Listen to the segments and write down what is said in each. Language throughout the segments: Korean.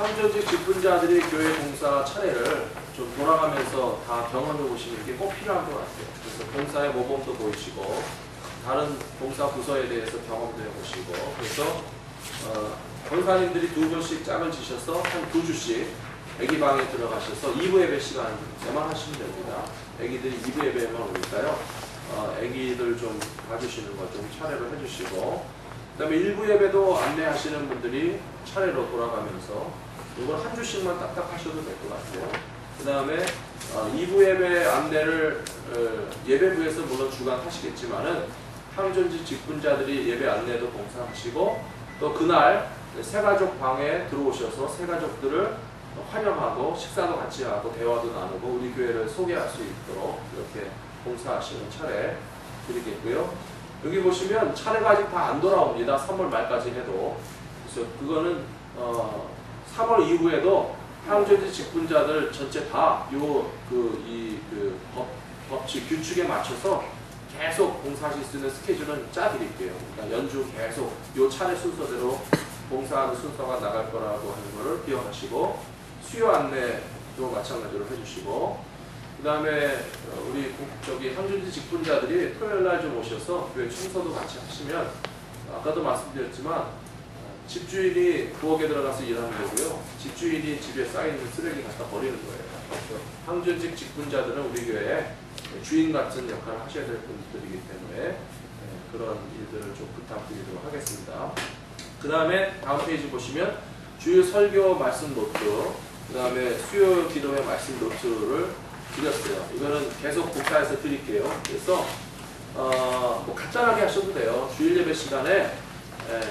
항전직 직분자들이 교회 봉사 차례를 좀 돌아가면서 다 경험해 보시는 게 꼭 필요한 것 같아요. 그래서 봉사의 모범도 보이시고 다른 봉사 부서에 대해서 경험도 해보시고 그래서 권사님들이 2분씩 짝을 지셔서 한 2주씩 애기방에 들어가셔서 2부 예배 시간에만 하시면 됩니다. 애기들이 2부 예배에만 오니까요. 애기들 좀 봐주시는 거 좀 차례로 해주시고 그 다음에 1부 예배도 안내하시는 분들이 차례로 돌아가면서 이걸 한 주씩만 딱딱 하셔도 될 것 같아요. 그 다음에 2부 예배 안내를 예배부에서 물론 주관하시겠지만은 항전직 직분자들이 예배 안내도 봉사하시고 또 그날 새가족 방에 들어오셔서 새가족들을 환영하고 식사도 같이 하고 대화도 나누고 우리 교회를 소개할 수 있도록 이렇게 봉사하시는 차례 드리겠고요. 여기 보시면 차례가 아직 다 안 돌아옵니다. 3월 말까지 해도. 그래서 그거는 3월 이후에도 항전직 직분자들 전체 다 법칙 규칙에 맞춰서 계속 봉사하실 수 있는 스케줄은 짜드릴게요. 그러니까 연주 계속 요 차례 순서대로 봉사하는 순서가 나갈 거라고 하는 거를 기억하시고 수요 안내도 마찬가지로 해주시고 그 다음에 우리 항전직 직분자들이 토요일날 좀 오셔서 교회 청소도 같이 하시면 아까도 말씀드렸지만 집주인이 부엌에 들어가서 일하는 거고요. 집주인이 집에 쌓이는 쓰레기 갖다 버리는 거예요. 항전직 직분자들은 우리 교회에 주인 같은 역할을 하셔야 될 분들이기 때문에 그런 일들을 좀 부탁드리도록 하겠습니다. 그 다음에 다음 페이지 보시면 주일 설교 말씀 노트, 그 다음에 수요 기도회 말씀 노트를 드렸어요. 이거는 계속 복사해서 드릴게요. 그래서 뭐 간단하게 하셔도 돼요. 주일 예배 시간에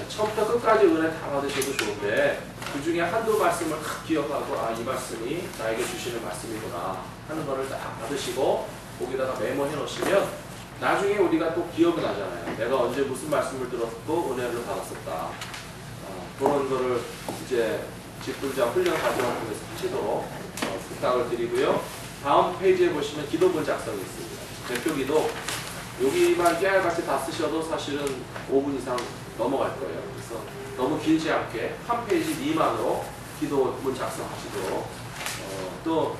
처음부터 끝까지 은혜 다 받으셔도 좋은데 그 중에 한두 말씀을 딱 기억하고 이 말씀이 나에게 주시는 말씀이구나 하는 거를 딱 받으시고 거기다가 메모해 놓으시면 나중에 우리가 또 기억이 나잖아요. 내가 언제 무슨 말씀을 들었고 은혜를 받았었다. 그런 거를 이제 직분자 훈련 과정을 통해서 하시도록 부탁을 드리고요. 다음 페이지에 보시면 기도문 작성이 있습니다. 대표 기도 여기만 깨알같이 다 쓰셔도 사실은 5분 이상 넘어갈 거예요. 그래서 너무 길지 않게 한 페이지 미만으로 기도문 작성하시도록 또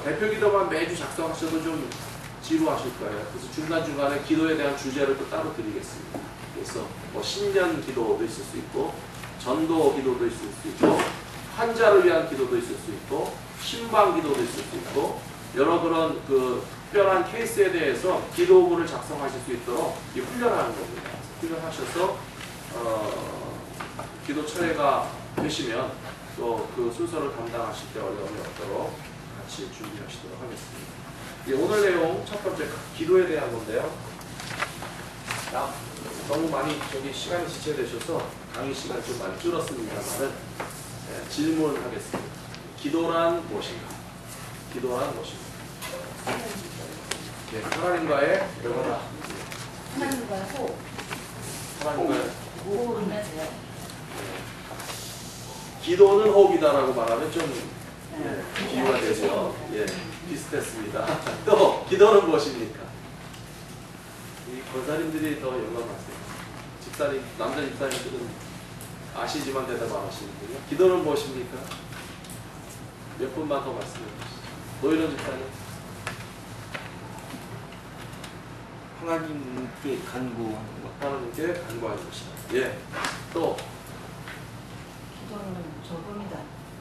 대표 기도만 매주 작성하셔도 좀 지루하실 거예요. 그래서 중간중간에 기도에 대한 주제를 또 따로 드리겠습니다. 그래서 뭐 신년 기도도 있을 수 있고 전도 기도도 있을 수 있고 환자를 위한 기도도 있을 수 있고 신방 기도도 있을 수 있고 여러 그런 특별한 케이스에 대해서 기도문을 작성하실 수 있도록 훈련하는 겁니다. 훈련하셔서 기도 차례가 되시면 또 그 순서를 담당하실 때 어려움이 없도록 같이 준비하시도록 하겠습니다. 오늘 내용 첫 번째 기도에 대한 건데요. 너무 많이 시간이 지체되셔서 강의 시간 좀 많이 줄었습니다만은 질문하겠습니다. 기도란 무엇인가? 기도란 무엇인가? 하나님과의 대화. 하나님과의 호흡. 하나님과의 호흡을 해야 돼요. 기도는 호흡이다라고 말하면 좀 비유가 되죠. 비슷했습니다. 또 기도는 무엇입니까? 이 권사님들이 더 영감 많으세요. 집사님, 남자 집사님들은 아시지만 대답 안 하시는군요. 기도는 무엇입니까? 몇 분만 더 말씀해 주시죠. 노일원 집사님. 하나님께 간구하는 것. 하나님께 간구하는 것이다. 또 기도는 적음이다.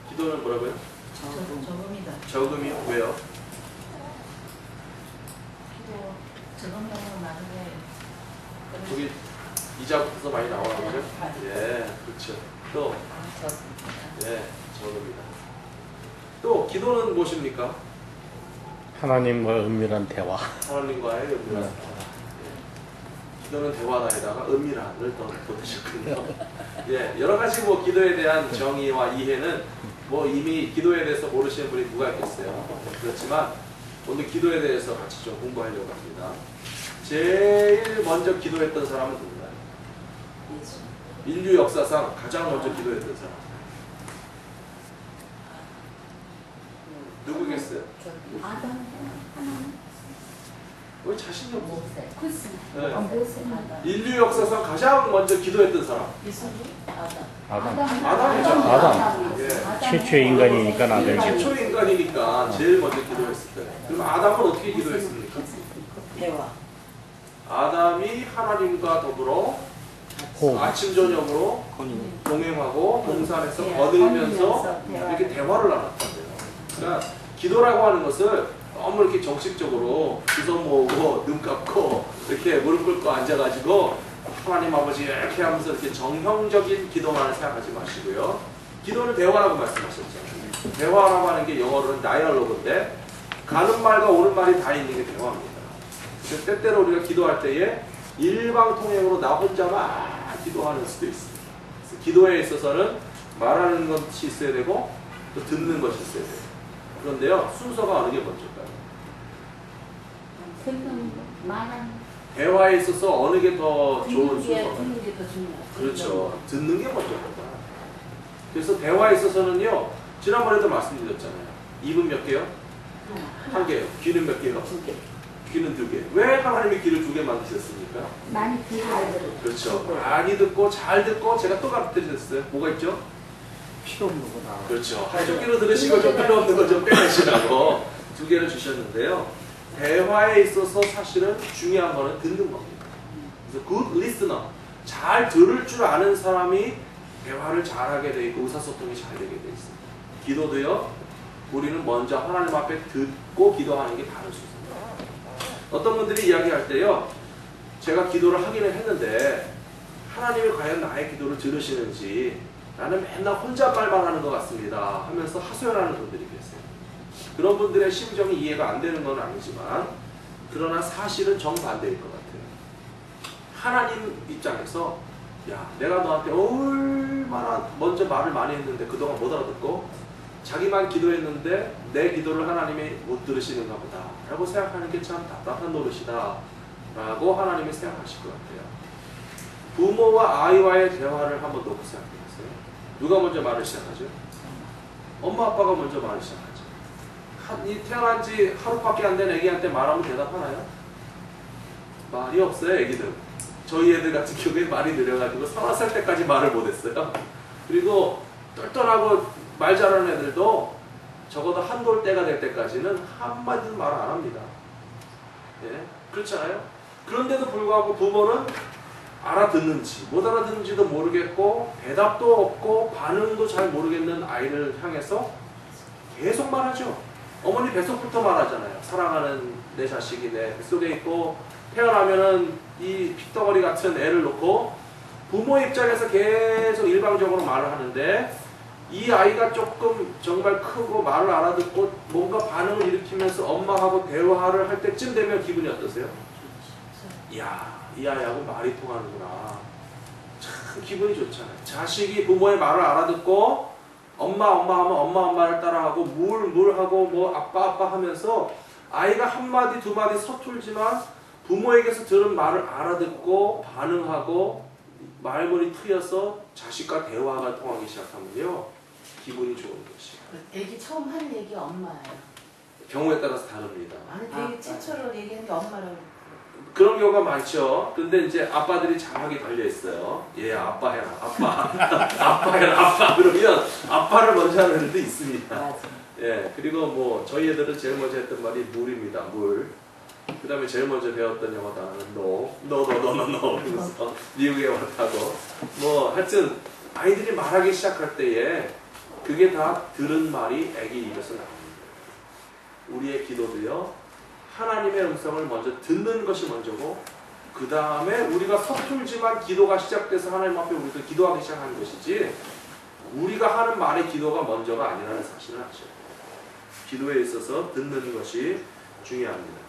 기도는 뭐라고요? 적음이다. 적음이요? 왜요? 기도 적음이라는 말인데 저기 이자부터 많이 나오는 거죠? 그렇죠. 또 적음이다. 또 기도는 무엇입니까? 하나님과 은밀한 대화. 하나님과의 은밀한 대화. 기도는 대화다에다가 은밀한을 또 보태셨군요. 여러 가지 기도에 대한 정의와 이해는 이미 기도에 대해서 모르시는 분이 누가 있겠어요. 그렇지만 오늘 기도에 대해서 같이 좀 공부하려고 합니다. 제일 먼저 기도했던 사람은 누구나요? 인류 역사상 가장 먼저 기도했던 사람. 누구겠어요? 아담. 왜 자신이 없어? 글쎄. 인류 역사상 가장 먼저 기도했던 사람. 예수님? 아담. 아담. 아담이죠. 아담. 최초의 인간이니까 아벨이. 최초 인간이니까 제일 먼저 기도했을 때. 그럼 아담은 어떻게 기도했습니까? 대화. 아담이 하나님과 더불어 호흡. 아침 저녁으로 건이 동행하고 동산에서 네, 거들면서 거들면서 이렇게 대화를 나눴다고요. 그러니까 기도라고 하는 것을 너무 이렇게 정식적으로 두 손 모으고 눈 감고 이렇게 무릎 꿇고 앉아가지고 하나님 아버지 이렇게 하면서 이렇게 정형적인 기도만을 생각하지 마시고요. 기도는 대화라고 말씀하셨잖아요. 대화라고 하는 게 영어로는 다이얼로그인데 가는 말과 오는 말이 다 있는 게 대화입니다. 그래서 때때로 우리가 기도할 때에 일방통행으로 나 혼자만 기도하는 수도 있습니다. 그래서 기도에 있어서는 말하는 것이 있어야 되고 또 듣는 것이 있어야 돼요. 그런데요, 순서가 어느 게 먼저일까요? 듣는 거, 말하는 대화에 있어서 어느 게 더 좋은 듣는 게 순서가? 듣는 게 더 중요해요. 그렇죠. 듣는 게 먼저입니다. 그래서 대화에 있어서는요, 지난번에도 말씀드렸잖아요. 입은 몇 개요? 한 개요. 귀는 몇 개요? 두 개. 귀는 두 개. 왜 하나님이 귀를 두 개 만드셨습니까? 많이 잘 들어. 그렇죠. 많이 듣고 잘 듣고 제가 또 가르쳐드렸어요. 뭐가 있죠? 필요 없는 거다. 그렇죠. 한쪽 귀로 들으시고 좀 필요 없는 거 좀 빼내시라고 두 개를 주셨는데요. 대화에 있어서 사실은 중요한 거는 듣는 겁니다. 그래서 good listener, 잘 들을 줄 아는 사람이 대화를 잘하게 돼 있고 의사소통이 잘 되게 돼 있습니다. 기도도요. 우리는 먼저 하나님 앞에 듣고 기도하는 게 다른 순서입니다. 어떤 분들이 이야기할 때요. 제가 기도를 하기는 했는데 하나님이 과연 나의 기도를 들으시는지 나는 맨날 혼잣말만 하는 것 같습니다 하면서 하소연하는 분들이 계세요. 그런 분들의 심정이 이해가 안 되는 건 아니지만 그러나 사실은 정반대일 것 같아요. 하나님 입장에서 야, 내가 너한테 얼마나 먼저 말을 많이 했는데 그동안 못 알아듣고 자기만 기도했는데 내 기도를 하나님이 못 들으시는가 보다 라고 생각하는 게 참 답답한 노릇이다 라고 하나님이 생각하실 것 같아요. 부모와 아이와의 대화를 한번 놓고 생각해보세요. 누가 먼저 말을 시작하죠? 엄마 아빠가 먼저 말을 시작하죠. 이 태어난 지 하루밖에 안 된 애기한테 말하면 대답하나요? 말이 없어요. 애기들. 저희 애들 같은 경우에 말이 느려가지고 3살 때까지 말을 못했어요. 그리고 똘똘하고 말 잘하는 애들도 적어도 한돌 때가 될 때까지는 한마디도 말 안 합니다. 예? 그렇잖아요? 그런데도 불구하고 부모는 알아듣는지 못 알아듣는지도 모르겠고 대답도 없고 반응도 잘 모르겠는 아이를 향해서 계속 말하죠. 어머니 뱃속부터 말하잖아요. 사랑하는 내 자식이 내 뱃속에 있고 태어나면은 이 핏덩어리 같은 애를 놓고 부모 입장에서 계속 일방적으로 말을 하는데 이 아이가 조금 정말 크고 말을 알아듣고 뭔가 반응을 일으키면서 엄마하고 대화를 할 때쯤 되면 기분이 어떠세요? 이야, 이 아이하고 말이 통하는구나. 참 기분이 좋잖아요. 자식이 부모의 말을 알아듣고 엄마 하면 엄마를 따라하고 물 하고 뭐 아빠 하면서 아이가 한마디 두마디 서툴지만 부모에게서 들은 말을 알아듣고 반응하고 말문이 트여서 자식과 대화가 통하기 시작하면요 기분이 좋은 것이에요. 애기 처음 한 얘기 엄마예요. 경우에 따라서 다릅니다. 아니 되게 최초로 얘기한 게 엄마라고. 그런 경우가 많죠. 근데 이제 아빠들이 장하게 달려 있어요. 얘 아빠 해라, 아빠, 아빠 해라, 아빠. 그러면 아빠를 먼저 하는 애들도 있습니다. 맞아. 예, 그리고 뭐 저희 애들은 제일 먼저 했던 말이 물입니다. 물. 그 다음에 제일 먼저 배웠던 영어 단어는 no. 그래서 미국에 왔다고. 뭐 하여튼 아이들이 말하기 시작할 때에 그게 다 들은 말이 애기 입에서 나옵니다. 우리의 기도도요. 하나님의 음성을 먼저 듣는 것이 먼저고 그 다음에 우리가 서툴지만 기도가 시작돼서 하나님 앞에 우리가 기도하기 시작하는 것이지 우리가 하는 말의 기도가 먼저가 아니라는 사실을 아셔야 돼요. 기도에 있어서 듣는 것이 중요합니다.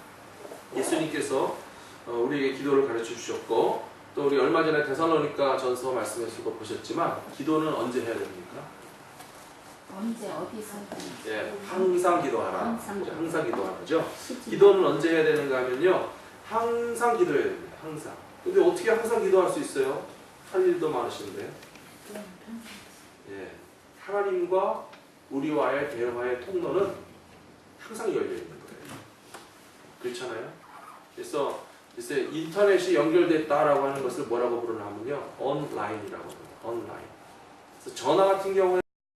예수님께서 우리에게 기도를 가르쳐 주셨고 또 우리 얼마 전에 데살로니가 전서 말씀에서도 보셨지만 기도는 언제 해야 됩니까? 언제 어디서? 예, 항상 기도하라. 항상. 항상 기도하라죠. 기도는 언제 해야 되는가 하면요. 항상 기도해야 됩니다. 항상. 근데 어떻게 항상 기도할 수 있어요? 할 일도 많으신데. 예, 하나님과 우리와의 대화의 통로는 항상 열려 있는 거예요. 그렇잖아요. 그래서 인터넷이 연결됐다라고 하는 것을 뭐라고 부르냐면요. 온라인이라고 합니다. 온라인. 그래서 전화 같은 경우에